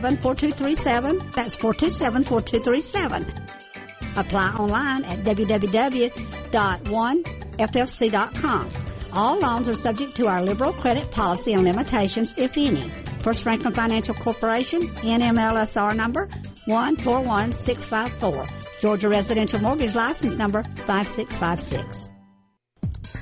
4237. That's 427-4237. Apply online at www.1ffc.com. All loans are subject to our liberal credit policy and limitations, if any. First Franklin Financial Corporation, NMLSR number 141654. Georgia Residential Mortgage License number 5656.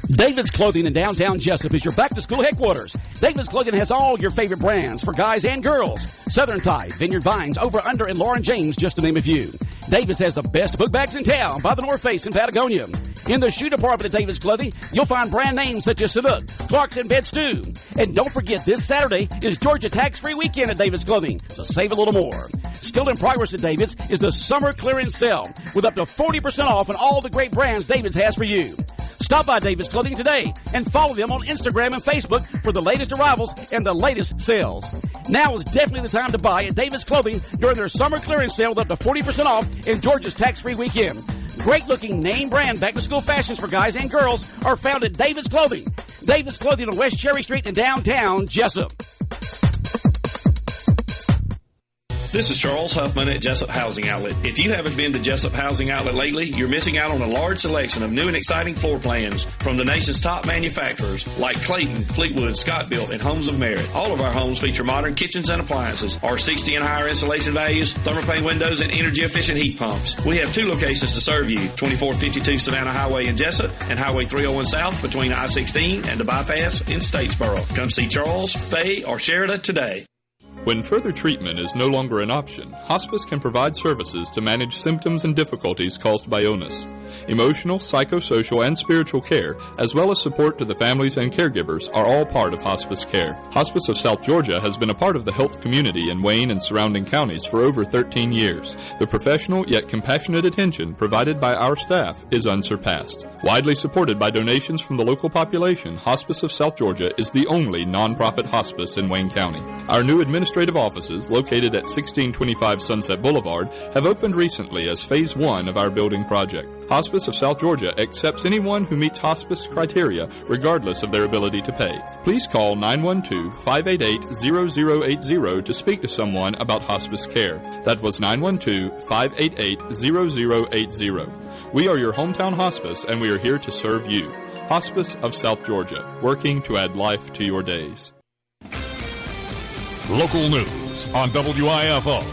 David's Clothing in downtown Jesup is your back-to-school headquarters. David's Clothing has all your favorite brands for guys and girls. Southern Tide, Vineyard Vines, Over Under, and Lauren James, just to name a few. David's has the best book bags in town by the North Face in Patagonia. In the shoe department at David's Clothing, you'll find brand names such as Sanuk, Clark's, and Bed Stew. And don't forget, this Saturday is Georgia tax-free weekend at David's Clothing, so save a little more. Still in progress at David's is the summer clearance sale with up to 40% off on all the great brands David's has for you. Stop by David's Clothing today and follow them on Instagram and Facebook for the latest arrivals and the latest sales. Now is definitely the time to buy at David's Clothing during their summer clearance sale with up to 40% off in Georgia's tax-free weekend. Great-looking name-brand back-to-school fashions for guys and girls are found at David's Clothing. David's Clothing on West Cherry Street in downtown Jesup. This is Charles Huffman at Jesup Housing Outlet. If you haven't been to Jesup Housing Outlet lately, you're missing out on a large selection of new and exciting floor plans from the nation's top manufacturers like Clayton, Fleetwood, Scott Built, and Homes of Merit. All of our homes feature modern kitchens and appliances, R60 and higher insulation values, thermopane windows, and energy-efficient heat pumps. We have two locations to serve you, 2452 Savannah Highway in Jesup and Highway 301 South between I-16 and the bypass in Statesboro. Come see Charles, Faye, or Sheridan today. When further treatment is no longer an option, hospice can provide services to manage symptoms and difficulties caused by illness. Emotional, psychosocial, and spiritual care, as well as support to the families and caregivers, are all part of hospice care. Hospice of South Georgia has been a part of the health community in Wayne and surrounding counties for over 13 years. The professional yet compassionate attention provided by our staff is unsurpassed. Widely supported by donations from the local population, Hospice of South Georgia is the only nonprofit hospice in Wayne County. Our new administrative offices, located at 1625 Sunset Boulevard, have opened recently as Phase 1 of our building project. Hospice of South Georgia accepts anyone who meets hospice criteria, regardless of their ability to pay. Please call 912-588-0080 to speak to someone about hospice care. That was 912-588-0080. We are your hometown hospice, and we are here to serve you. Hospice of South Georgia, working to add life to your days. Local news on WIFO.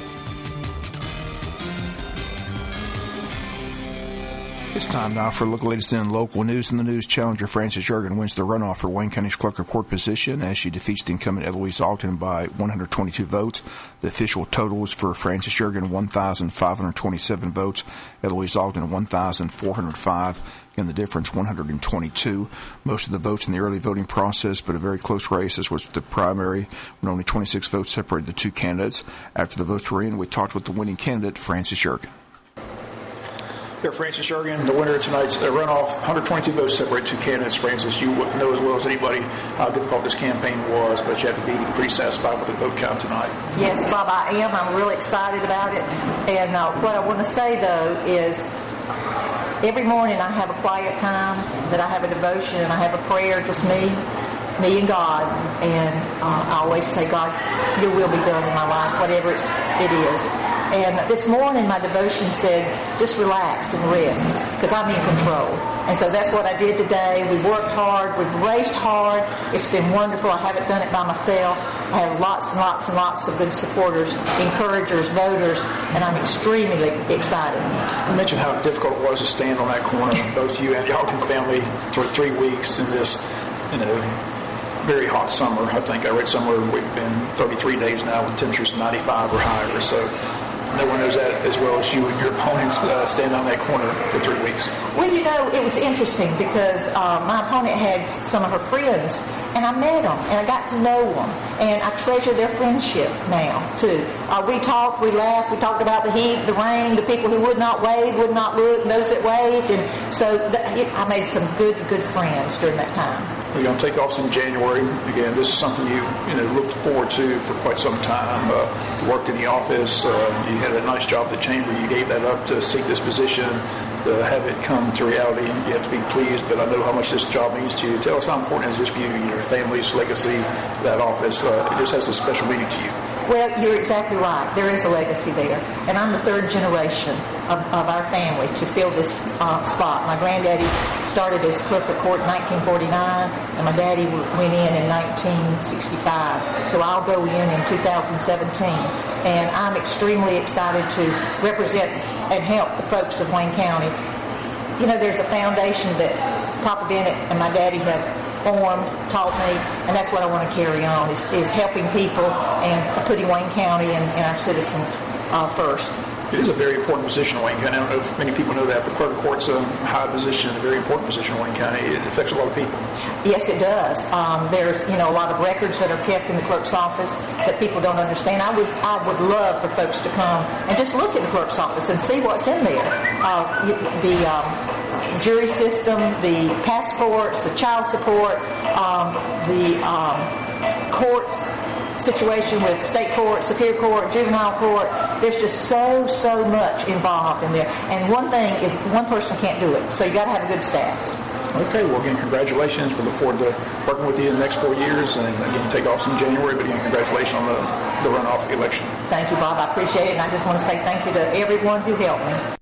It's time now for local latest in local news. In the news, challenger Frances Yergin wins the runoff for Wayne County's clerk of court position as she defeats the incumbent Eloise Ogden by 122 votes. The official totals for Frances Yergin, 1,527 votes. Eloise Ogden, 1,405. Again, the difference, 122. Most of the votes in the early voting process, but a very close race. This was the primary when only 26 votes separated the two candidates. After the votes were in, we talked with the winning candidate, Frances Yergin. Here, Frances Yergin, the winner of tonight's runoff. 122 votes separate two candidates. Frances, you know as well as anybody how difficult this campaign was, but you have to be pretty satisfied with the vote count tonight. Yes, Bob, I am. I'm really excited about it. And what I want to say, though, is every morning I have a quiet time, that I have a devotion, and I have a prayer, just me and God. And I always say, God, your will be done in my life, whatever it is. And this morning, my devotion said, just relax and rest, because I'm in control. And so that's what I did today. We worked hard. We've raced hard. It's been wonderful. I haven't done it by myself. I have lots and lots and lots of good supporters, encouragers, voters, and I'm extremely excited. You mentioned how difficult it was to stand on that corner, both you and the Ogden family, for 3 weeks in this, very hot summer. I think I read somewhere we've been 33 days now with temperatures 95 or higher. So no one knows that as well as you and your opponents stand on that corner for 3 weeks. Well, it was interesting because my opponent had some of her friends, and I met them, and I got to know them, and I treasure their friendship now, too. We talked, we laughed, we talked about the heat, the rain, the people who would not wave, would not look, and those that waved, and so I made some good friends during that time. You're going to take office in January. Again, this is something you looked forward to for quite some time. You worked in the office. You had a nice job at the chamber. You gave that up to seek this position, to have it come to reality. You have to be pleased, but I know how much this job means to you. Tell us how important is this for you, your family's legacy, that office. It just has a special meaning to you. Well, you're exactly right. There is a legacy there. And I'm the third generation of our family to fill this spot. My granddaddy started as clerk of court in 1949, and my daddy went in 1965. So I'll go in 2017. And I'm extremely excited to represent and help the folks of Wayne County. You know, there's a foundation that Papa Bennett and my daddy have formed, taught me, and that's what I want to carry on, is helping people and putting Wayne County and our citizens first. It is a very important position in Wayne County. I don't know if many people know that, but clerk of court's a high position, a very important position in Wayne County. It affects a lot of people. Yes, it does. There's a lot of records that are kept in the clerk's office that people don't understand. I would love for folks to come and just look at the clerk's office and see what's in there. The jury system, the passports, the child support, the courts situation with state court, superior court, juvenile court. There's just so much involved in there. And one thing is one person can't do it, so you got to have a good staff. Okay, well, again, congratulations. We look forward to working with you in the next 4 years. And again, take off in January, but again, congratulations on the runoff election. Thank you, Bob. I appreciate it. And I just want to say thank you to everyone who helped me.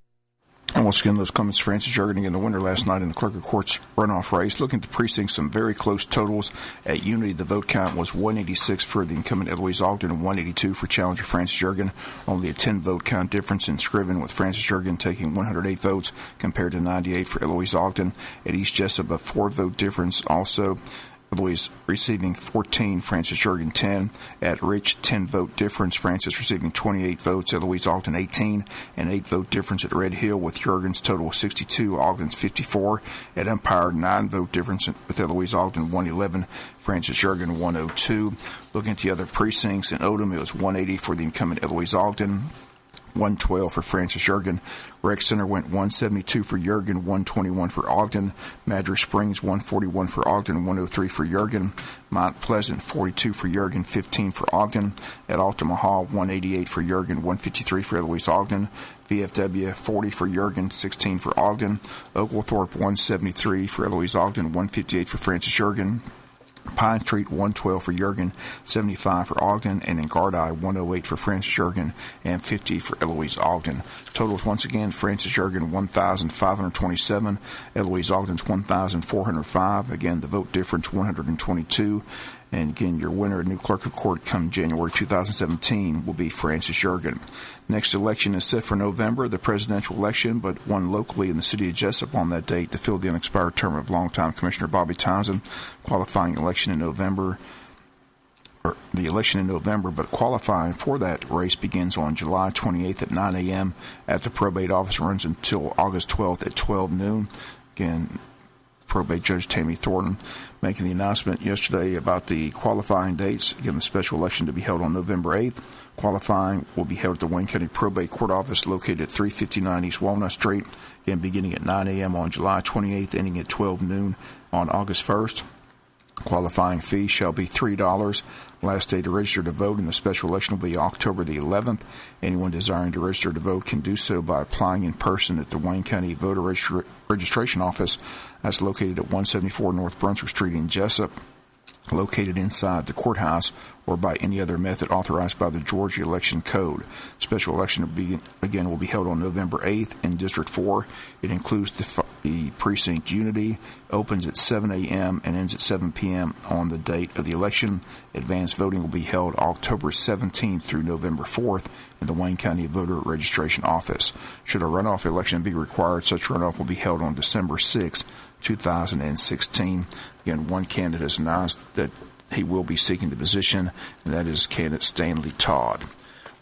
And once again, those comments, Francis Jurgen, the winner last night in the Clerk of Court's runoff race. Looking at the precincts, some very close totals. At Unity, the vote count was 186 for the incumbent Eloise Ogden and 182 for challenger Francis Jurgen. Only a 10-vote count difference in Scriven, with Francis Jurgen taking 108 votes compared to 98 for Eloise Ogden. At East Jesup, a 4-vote difference also. Eloise receiving 14, Francis Jurgen 10. At Rich, 10-vote difference, Francis receiving 28 votes, Eloise Ogden 18. An 8-vote difference at Red Hill with Jurgen's total of 62, Ogden's 54. At Empire, 9-vote difference with Eloise Ogden 111, Francis Jurgen 102. Looking at the other precincts, in Odom, it was 180 for the incumbent Eloise Ogden, 112 for Francis Jurgen. Rec Center went 172 for Jurgen, 121 for Ogden. Madras Springs, 141 for Ogden, 103 for Jurgen. Mount Pleasant, 42 for Jurgen, 15 for Ogden. At Altima Hall, 188 for Jurgen, 153 for Eloise Ogden. VFW, 40 for Jurgen, 16 for Ogden. Oglethorpe, 173 for Eloise Ogden, 158 for Francis Jurgen. Pine Street, 112 for Jurgen, 75 for Ogden, and in Gardai, 108 for Francis Jurgen, and 50 for Eloise Ogden. Totals once again, Francis Jurgen, 1,527, Eloise Ogden's 1,405. Again, the vote difference, 122. And again, your winner, new clerk of court come January 2017, will be Francis Jurgen. Next election is set for November, the presidential election, but one locally in the city of Jesup on that date to fill the unexpired term of longtime Commissioner Bobby Townsend. Qualifying election in November, but qualifying for that race begins on July 28th at 9 a.m. at the probate office, runs until August 12th at 12 noon. Again, probate judge Tammy Thornton making the announcement yesterday about the qualifying dates. Again, the special election to be held on November 8th. Qualifying will be held at the Wayne County Probate Court Office located at 359 East Walnut Street. Again, beginning at 9 a.m. on July 28th, ending at 12 noon on August 1st. Qualifying fee shall be $3. Last day to register to vote in the special election will be October the 11th. Anyone desiring to register to vote can do so by applying in person at the Wayne County Voter Registration Office. That's located at 174 North Brunswick Street in Jesup, located inside the courthouse, or by any other method authorized by the Georgia Election Code. Special election will be held on November 8th in District 4. It includes the precinct Unity, opens at 7 a.m. and ends at 7 p.m. on the date of the election. Advanced voting will be held October 17th through November 4th in the Wayne County Voter Registration Office. Should a runoff election be required, such runoff will be held on December 6th, 2016. Again, one candidate has announced that he will be seeking the position, and that is candidate Stanley Todd.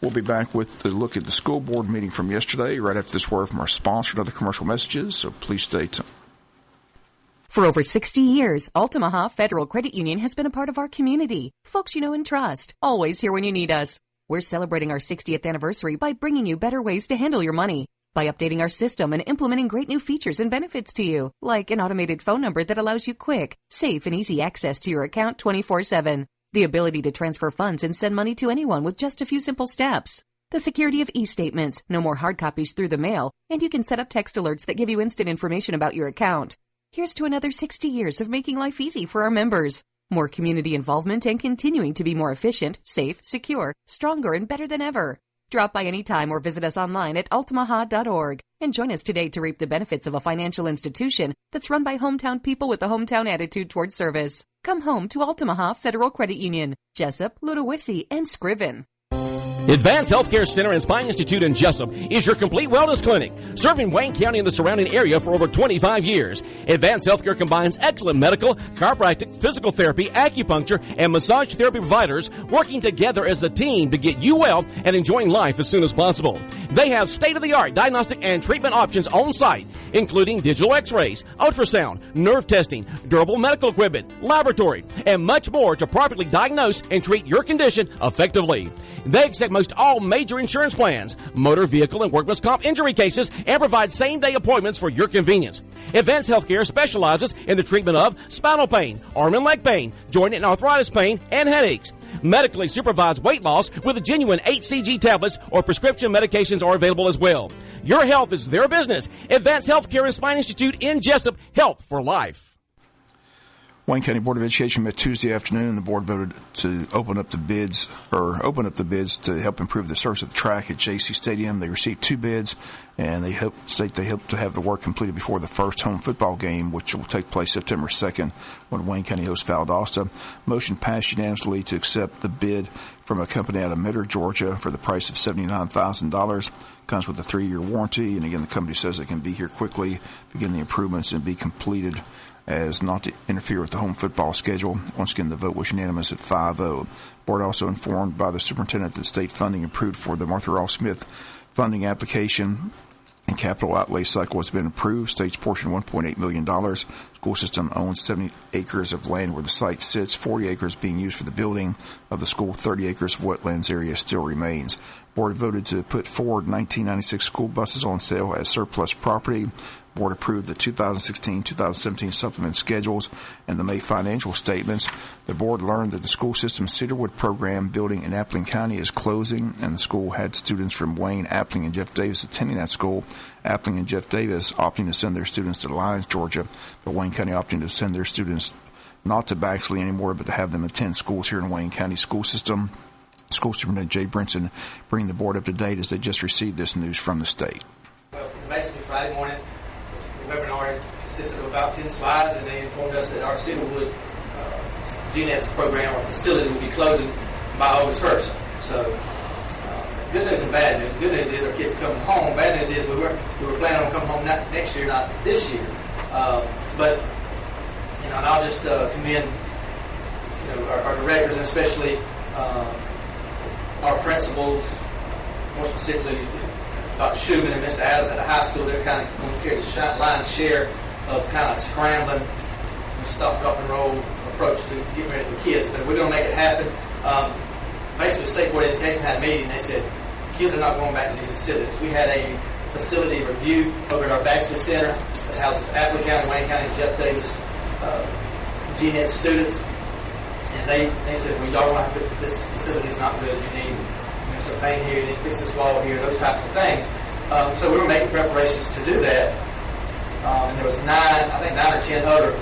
We'll be back with a look at the school board meeting from yesterday right after this word from our sponsor and other commercial messages, so please stay tuned. For over 60 years, Altamaha Federal Credit Union has been a part of our community. Folks you know and trust, always here when you need us. We're celebrating our 60th anniversary by bringing you better ways to handle your money, by updating our system and implementing great new features and benefits to you, like an automated phone number that allows you quick, safe, and easy access to your account 24/7, the ability to transfer funds and send money to anyone with just a few simple steps, the security of e-statements, no more hard copies through the mail, and you can set up text alerts that give you instant information about your account. Here's to another 60 years of making life easy for our members. More community involvement and continuing to be more efficient, safe, secure, stronger, and better than ever. Drop by anytime or visit us online at ultimaha.org and join us today to reap the benefits of a financial institution that's run by hometown people with a hometown attitude towards service. Come home to Ultimaha Federal Credit Union, Jesup, Ludowisi, and Scriven. Advanced Healthcare Center and Spine Institute in Jesup is your complete wellness clinic, serving Wayne County and the surrounding area for over 25 years. Advanced Healthcare combines excellent medical, chiropractic, physical therapy, acupuncture, and massage therapy providers working together as a team to get you well and enjoying life as soon as possible. They have state-of-the-art diagnostic and treatment options on site, including digital x-rays, ultrasound, nerve testing, durable medical equipment, laboratory, and much more to properly diagnose and treat your condition effectively. They accept most all major insurance plans, motor vehicle and workman's comp injury cases, and provide same-day appointments for your convenience. Advanced Healthcare specializes in the treatment of spinal pain, arm and leg pain, joint and arthritis pain, and headaches. Medically supervised weight loss with genuine HCG tablets or prescription medications are available as well. Your health is their business. Advanced Healthcare and Spine Institute in Jesup, Health for Life. Wayne County Board of Education met Tuesday afternoon, and the board voted to open up the bids to help improve the service of the track at JC Stadium. They received 2 bids, and they hope to have the work completed before the first home football game, which will take place September 2nd when Wayne County hosts Valdosta. Motion passed unanimously to accept the bid from a company out of Mitter, Georgia, for the price of $79,000. Comes with a 3-year warranty, and again, the company says it can be here quickly, begin the improvements, and be completed as not to interfere with the home football schedule. Once again, the vote was unanimous at 5-0. Board also informed by the superintendent that state funding approved for the Martha Ross Smith funding application and capital outlay cycle has been approved. State's portion $1.8 million. School system owns 70 acres of land where the site sits, 40 acres being used for the building of the school, 30 acres of wetlands area still remains. Board voted to put forward 1996 school buses on sale as surplus property. Board approved the 2016-2017 supplement schedules and the May financial statements. The board learned that the school system Cedarwood program building in Appling County is closing, and the school had students from Wayne, Appling, and Jeff Davis attending that school. Appling and Jeff Davis opting to send their students to Lyons, Georgia, but Wayne County opting to send their students not to Baxley anymore, but to have them attend schools here in Wayne County school system. School Superintendent Jay Brinson bringing the board up to date as they just received this news from the state. Well, basically Friday morning, the webinar consisted of about 10 slides, and they informed us that our Cedarwood GNETS program or facility will be closing by August 1st. So, good news and bad news. Good news is our kids are coming home. Bad news is we were planning on coming home next year, not this year. But and I'll just commend our directors, and especially our principals, more specifically Dr. Schumann and Mr. Adams at the high school. They're kind of going to carry the lion's share of kind of scrambling, stop, drop, and roll approach to get ready for kids. But we're going to make it happen. Basically, the State Board of Education had a meeting. They said kids are not going back to these facilities. We had a facility review over at our Baxley Center that houses Appling County, Wayne County, and Jeff Davis GNET students. And they said, well, y'all don't have to, this facility is not good. You need some paint here, you need to fix this wall here, those types of things. So we were making preparations to do that. And there was 9 or 10 other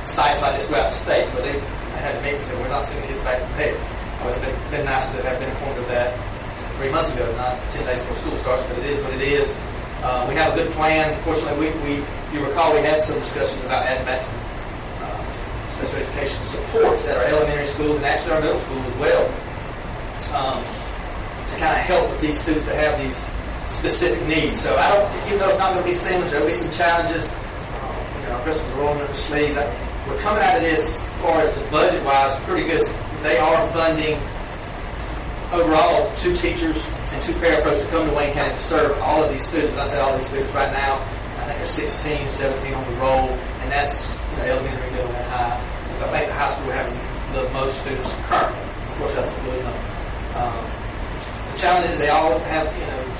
sites like this throughout the state where they had to meet and said, we're not sending kids back from there. It would have been nice to have been informed of that 3 months ago, not 10 days before school starts, but it is what it is. We have a good plan. Unfortunately, you recall we had some discussions about adding back some special education supports at our elementary schools and actually our middle school as well, to kind of help with these students that have these specific needs. So even though it's not going to be seamless, there will be some challenges. Our principals are rolling up their sleeves. We're coming out of this, as far as the budget-wise, pretty good. They are funding overall 2 teachers and 2 parapros to come to Wayne County to serve all of these students. And I say all of these students right now, I think there's 16, 17 on the roll, and that's elementary, middle, and high. I think the high school having the most students currently. Of course, that's a fluid number. The challenge is they all have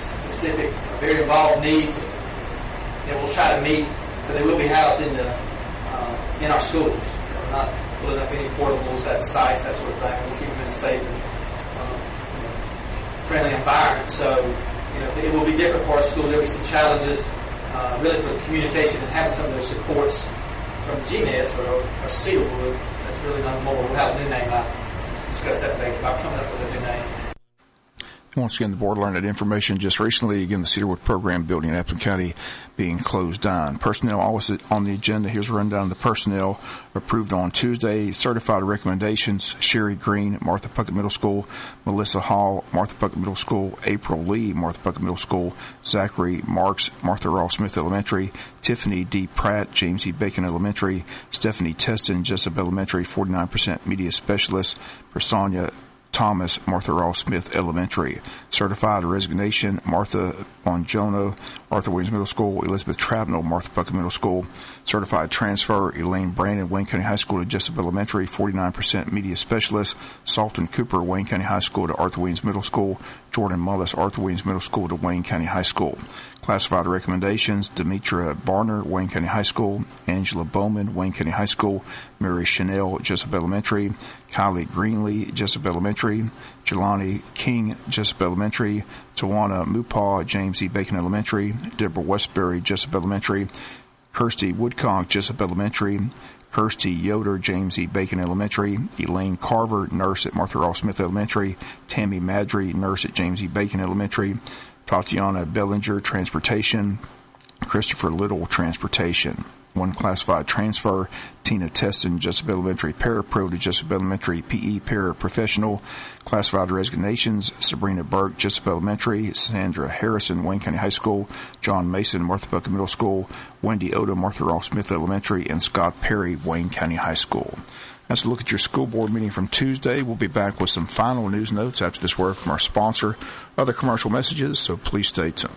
specific, very involved needs that we'll try to meet, but they will be housed in our schools. We're not pulling up any portables at sites, that sort of thing. We'll keep them in a safe and friendly environment. So, it will be different for our school. There'll be some challenges, really for the communication and having some of those supports from GNETs or Cedarwood that's really none more. We'll have a new name. I'll discuss that later about coming up with a new name. Once again, the board learned that information just recently. Again, the Cedarwood Program building in Appleton County being closed down. Personnel always on the agenda. Here's a rundown of the personnel approved on Tuesday. Certified recommendations: Sherry Green, Martha Puckett Middle School; Melissa Hall, Martha Puckett Middle School; April Lee, Martha Puckett Middle School; Zachary Marks, Martha Ross Smith Elementary; Tiffany D. Pratt, James E. Bacon Elementary; Stephanie Teston, Jesup Elementary, 49% media specialist; Prasonia Thomas, Martha Ross Smith Elementary. Certified resignation: Martha Bonjono, Arthur Williams Middle School; Elizabeth Trabnell, Martha Puckett Middle School. Certified transfer: Elaine Brandon, Wayne County High School to Jesup Elementary, 49% media specialist; Salton Cooper, Wayne County High School to Arthur Williams Middle School; Jordan Mullis, Arthur Williams Middle School to Wayne County High School. Classified recommendations: Demetra Barner, Wayne County High School; Angela Bowman, Wayne County High School; Mary Chanel, Jesup Elementary; Kylie Greenlee, Jesup Elementary; Jelani King, Jesup Elementary; Tawana Mupaw, James E. Bacon Elementary; Deborah Westbury, Jesup Elementary; Kirsty Woodcock, Jesup Elementary; Kirsty Yoder, James E. Bacon Elementary; Elaine Carver, nurse at Martha Ross Smith Elementary; Tammy Madry, nurse at James E. Bacon Elementary; Tatiana Bellinger, transportation; Christopher Little, transportation. One classified transfer: Tina Teston, Jesup Elementary Parapro to Jesup Elementary PE Paraprofessional. Classified resignations: Sabrina Burke, Jesup Elementary; Sandra Harrison, Wayne County High School; John Mason, Martha Puckett Middle School; Wendy Oda, Martha Ross Smith Elementary; and Scott Perry, Wayne County High School. That's a look at your school board meeting from Tuesday. We'll be back with some final news notes after this word from our sponsor, other commercial messages, so please stay tuned.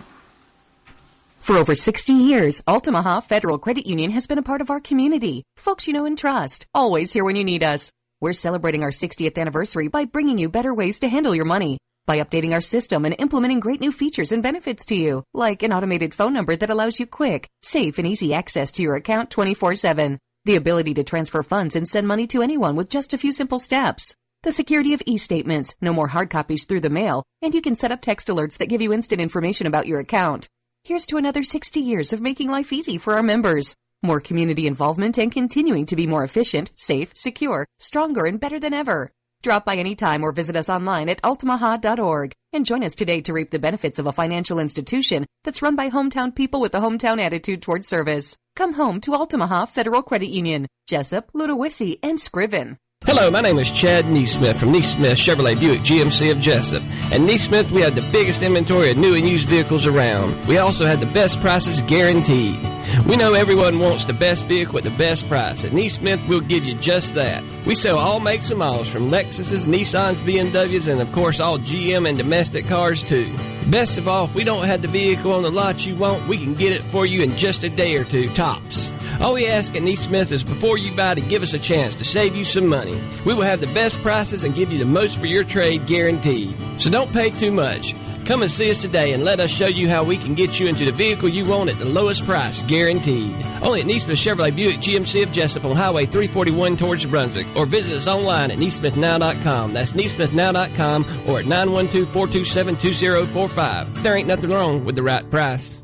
For over 60 years, Altamaha Federal Credit Union has been a part of our community. Folks you know and trust, always here when you need us. We're celebrating our 60th anniversary by bringing you better ways to handle your money, by updating our system and implementing great new features and benefits to you, like an automated phone number that allows you quick, safe, and easy access to your account 24/7, the ability to transfer funds and send money to anyone with just a few simple steps, the security of e-statements, no more hard copies through the mail, and you can set up text alerts that give you instant information about your account. Here's to another 60 years of making life easy for our members. More community involvement and continuing to be more efficient, safe, secure, stronger, and better than ever. Drop by any time or visit us online at altamaha.org and join us today to reap the benefits of a financial institution that's run by hometown people with a hometown attitude towards service. Come home to Altamaha Federal Credit Union, Jesup, Ludowici, and Scriven. Hello, my name is Chad Neesmith from Neesmith Chevrolet Buick GMC of Jesup. At Neesmith, we have the biggest inventory of new and used vehicles around. We also have the best prices guaranteed. We know everyone wants the best vehicle at the best price. At Neesmith, we'll give you just that. We sell all makes and models from Lexuses, Nissans, BMWs, and of course all GM and domestic cars too. Best of all, if we don't have the vehicle on the lot you want, we can get it for you in just a day or two, tops. All we ask at Neesmith is before you buy to give us a chance to save you some money. We will have the best prices and give you the most for your trade guaranteed. So don't pay too much. Come and see us today and let us show you how we can get you into the vehicle you want at the lowest price guaranteed. Only at Neesmith Chevrolet Buick GMC of Jesup on Highway 341 towards Brunswick, or visit us online at neesmithnow.com. That's neesmithnow.com or at 912-427-2045. There ain't nothing wrong with the right price.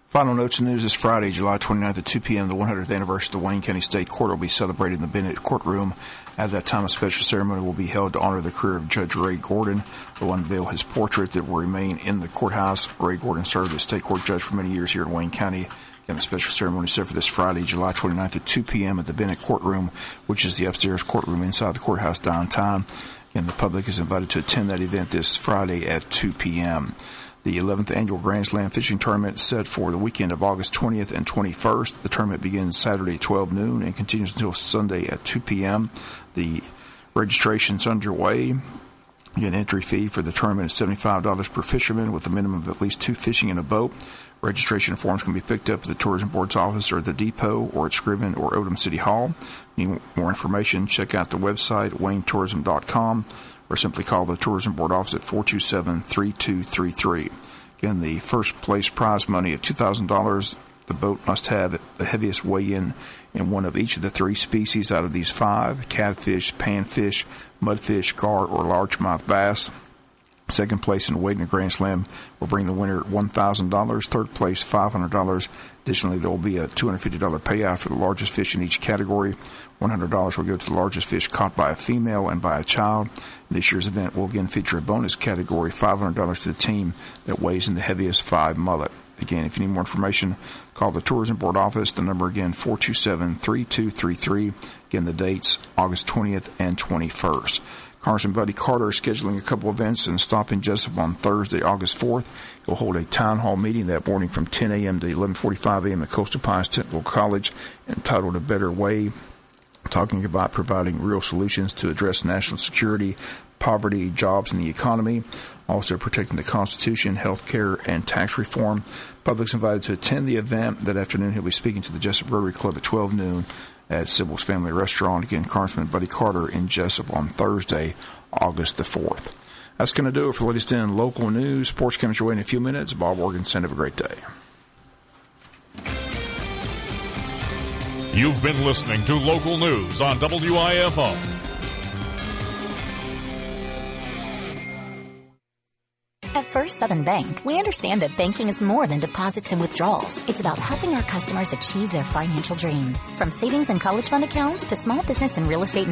Final notes and news this Friday, July 29th at 2 p.m., the 100th anniversary of the Wayne County State Court will be celebrated in the Bennett Courtroom. At that time, a special ceremony will be held to honor the career of Judge Ray Gordon. We'll unveil his portrait that will remain in the courthouse. Ray Gordon served as state court judge for many years here in Wayne County. Again, a special ceremony set for this Friday, July 29th at 2 p.m. at the Bennett Courtroom, which is the upstairs courtroom inside the courthouse downtown. Again, the public is invited to attend that event this Friday at 2 p.m. The 11th annual Grand Slam fishing tournament is set for the weekend of August 20th and 21st. The tournament begins Saturday at 12 noon and continues until Sunday at 2 p.m. The registration's underway. An entry fee for the tournament is $75 per fisherman with a minimum of at least 2 fishing in a boat. Registration forms can be picked up at the Tourism Board's office or at the depot or at Scriven or Odom City Hall. Need more information, check out the website, waynetourism.com, or simply call the Tourism Board office at 427-3233. Again, the first place prize money of $2,000. The boat must have the heaviest weigh-in in one of each of the 3 species out of these 5, catfish, panfish, mudfish, gar, or largemouth bass. Second place in weight in the Grand Slam will bring the winner $1,000. Third place, $500. Additionally, there will be a $250 payout for the largest fish in each category. $100 will go to the largest fish caught by a female and by a child. This year's event will again feature a bonus category, $500 to the team that weighs in the heaviest 5 mullet. Again, if you need more information, call the Tourism Board office. The number again, 427-3233. Again, the dates, August 20th and 21st. Congressman Buddy Carter is scheduling a couple events and stop in Jesup on Thursday, August 4th. He'll hold a town hall meeting that morning from 10 a.m. to 11:45 a.m. at Coastal Pines Technical College entitled A Better Way, talking about providing real solutions to address national security, poverty, jobs, and the economy, also protecting the Constitution, health care, and tax reform. Public's invited to attend the event. That afternoon, he'll be speaking to the Jesup Rotary Club at 12 noon at Sybil's Family Restaurant. Again, Congressman Buddy Carter in Jesup on Thursday, August the 4th. That's going to do it for the latest in local news. Sports comes your way in a few minutes. Bob Morgensen, have a great day. You've been listening to local news on WIFO. At First Southern Bank, we understand that banking is more than deposits and withdrawals. It's about helping our customers achieve their financial dreams. From savings and college fund accounts to small business and real estate